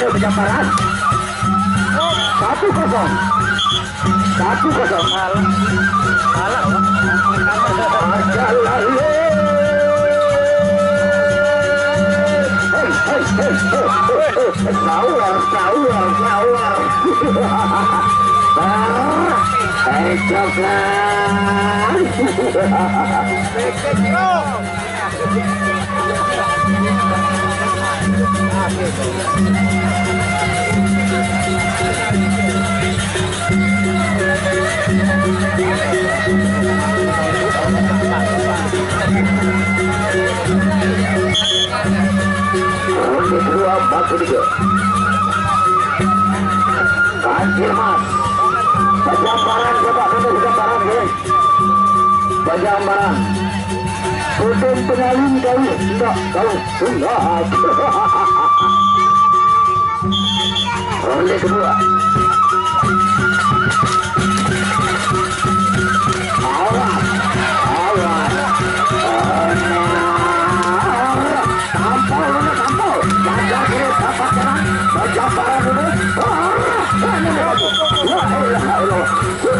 Penjamparan 1-0 kedua batu tiga Kancil Mas Penjamparan coba penjamparan guys Penjamparan Putin penyalin kau enggak ronde kedua awas tampol jaga dulu dapat serang Penjamparan dulu Penjamparan dulu Penjamparan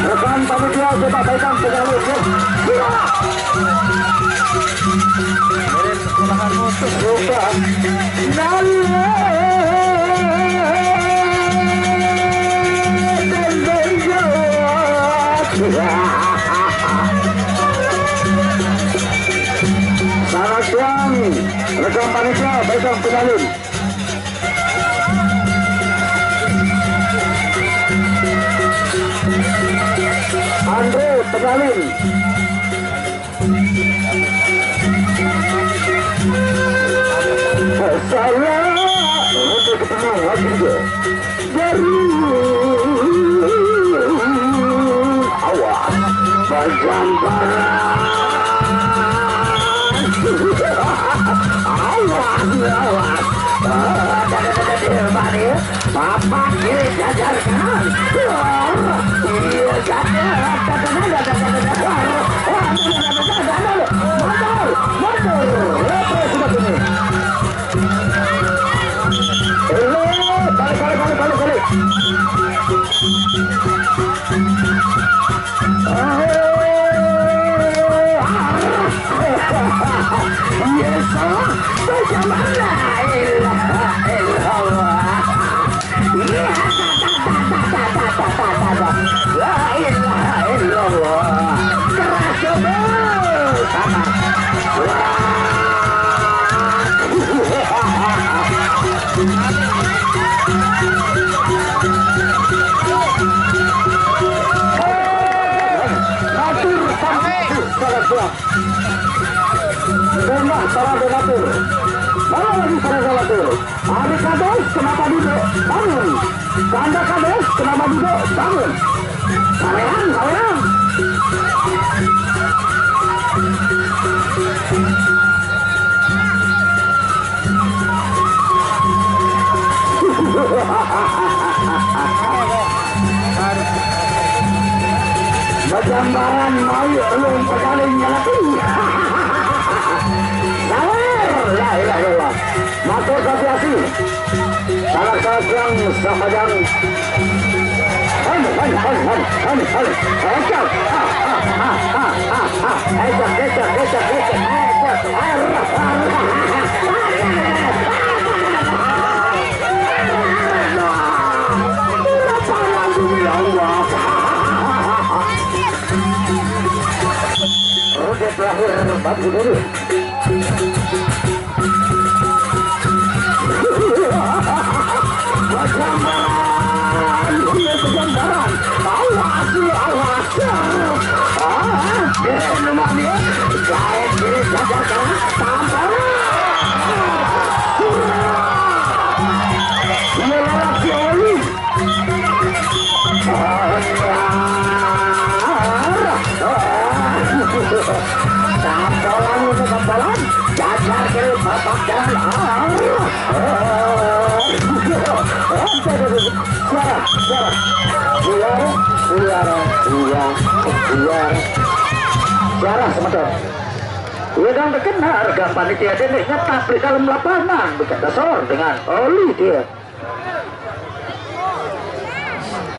rekan panitia coba pegang pegang selamat siang rekan panitia pegang penyalin Andre penyalin saya untuk ketemu lagi juga dari awas Penjamparan awas Papa kiri jajar kanan iya jajar balik para donatur. Mana lagi para donatur? Adik kades kenapa duduk? Bangun. Kanda kades kenapa duduk? Bangun. Kalian. Penjamparan mau belum pegaling lagi. Sawer. La ilaha illallah. Matur kasih sangat sayang sama yang terakhir babu dulu. Gambaran, awas, namanya saya diri saja tampar. Melewati oli. Tampolan untuk tampolan, jajar kiri bapak jalan. Suara semeton. Udang terkena harga panitia ini nyetap di dalam lapangan bekerja sor dengan oli dia.